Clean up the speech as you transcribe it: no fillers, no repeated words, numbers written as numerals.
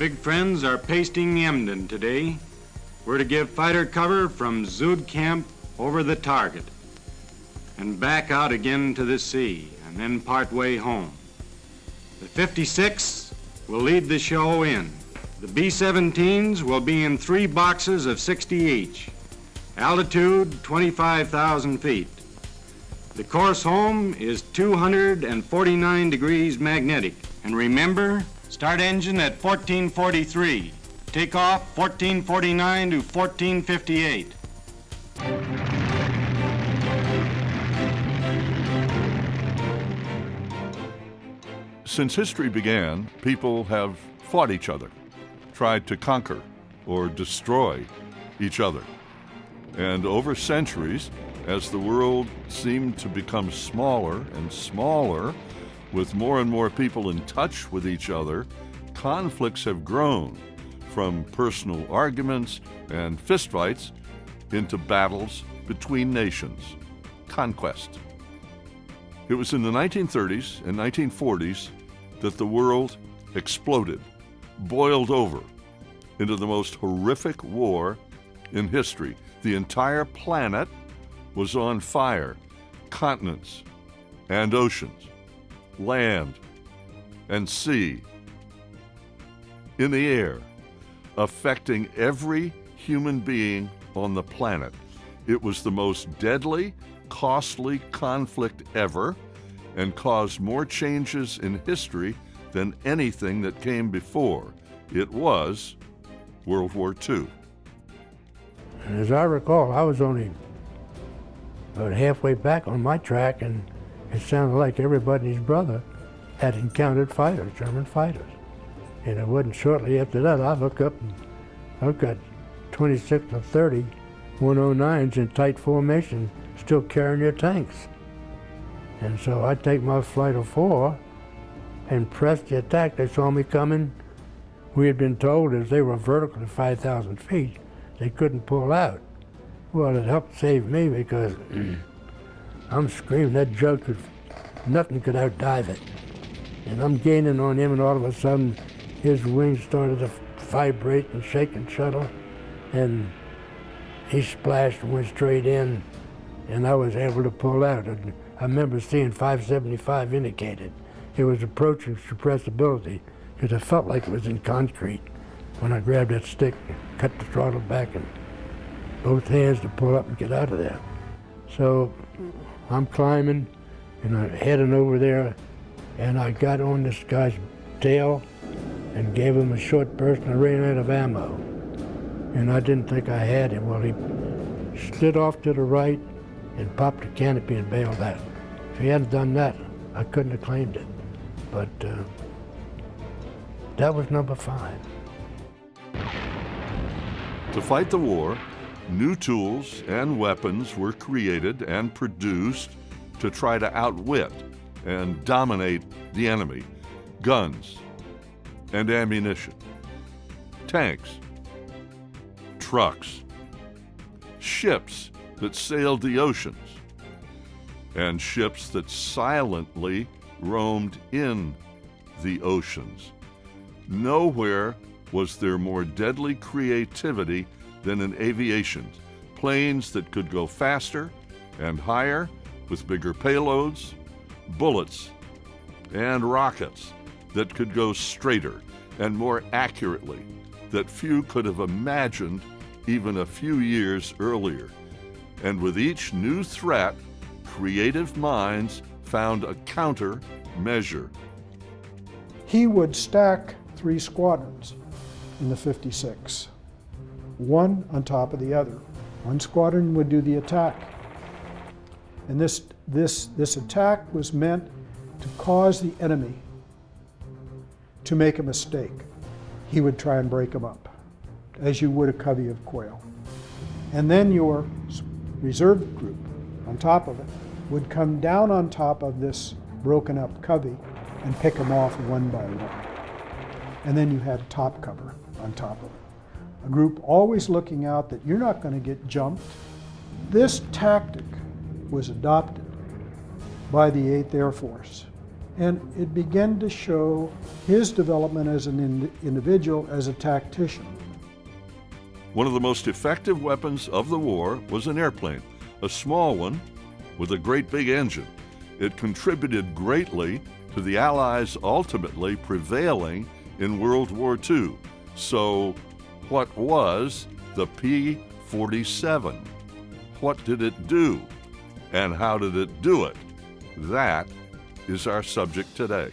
big friends are pasting Emden today. We're to give fighter cover from Zood Camp over the target and back out again to the sea and then part way home. The 56 will lead the show in. The B-17s will be in 3 boxes of 60 each. Altitude 25,000 feet. The course home is 249 degrees magnetic. And remember, start engine at 1443. Take off 1449 to 1458. Since history began, people have fought each other, tried to conquer or destroy each other. And over centuries, as the world seemed to become smaller and smaller, with more and more people in touch with each other, conflicts have grown from personal arguments and fistfights into battles between nations, conquest. It was in the 1930s and 1940s that the world exploded, boiled over into the most horrific war in history. The entire planet was on fire, continents and oceans, land and sea, in the air, affecting every human being on the planet. It was the most deadly, costly conflict ever and caused more changes in history than anything that came before. It was World War II. As I recall, I was only about halfway back on my track, and it sounded like everybody and his brother had encountered fighters, German fighters. And it wasn't shortly after that I look up and I've got 26 or 30 109s in tight formation still carrying their tanks. And so I take my flight of 4 and press the attack. They saw me coming. We had been told as they were vertical at 5,000 feet, they couldn't pull out. Well, it helped save me because I'm screaming, that jug nothing could outdive it. And I'm gaining on him, and all of a sudden his wings started to vibrate and shake and shuttle, and he splashed and went straight in, and I was able to pull out. And I remember seeing 575 indicated. It was approaching suppressibility because it felt like it was in concrete when I grabbed that stick, cut the throttle back, and both hands to pull up and get out of there. So I'm climbing and I'm heading over there, and I got on this guy's tail and gave him a short burst, and I ran out of ammo. And I didn't think I had him. Well, he slid off to the right and popped the canopy and bailed out. If he hadn't done that, I couldn't have claimed it. But that was number 5. To fight the war, new tools and weapons were created and produced to try to outwit and dominate the enemy. Guns and ammunition, tanks, trucks, ships that sailed the oceans, and ships that silently roamed in the oceans. Nowhere was there more deadly creativity than in aviation. Planes that could go faster and higher with bigger payloads, bullets and rockets that could go straighter and more accurately that few could have imagined even a few years earlier. And with each new threat, creative minds found a countermeasure. He would stack 3 squadrons in the 56, one on top of the other. One squadron would do the attack. And this attack was meant to cause the enemy to make a mistake. He would try and break them up, as you would a covey of quail. And then your reserve group on top of it would come down on top of this broken up covey and pick them off one by one. And then you had top cover on top of it. A group always looking out that you're not going to get jumped. This tactic was adopted by the 8th Air Force And it began to show his development as an individual, as a tactician. One of the most effective weapons of the war was an airplane, a small one with a great big engine. It contributed greatly to the Allies ultimately prevailing in World War II. So, what was the P-47? What did it do? And how did it do it? That is our subject today.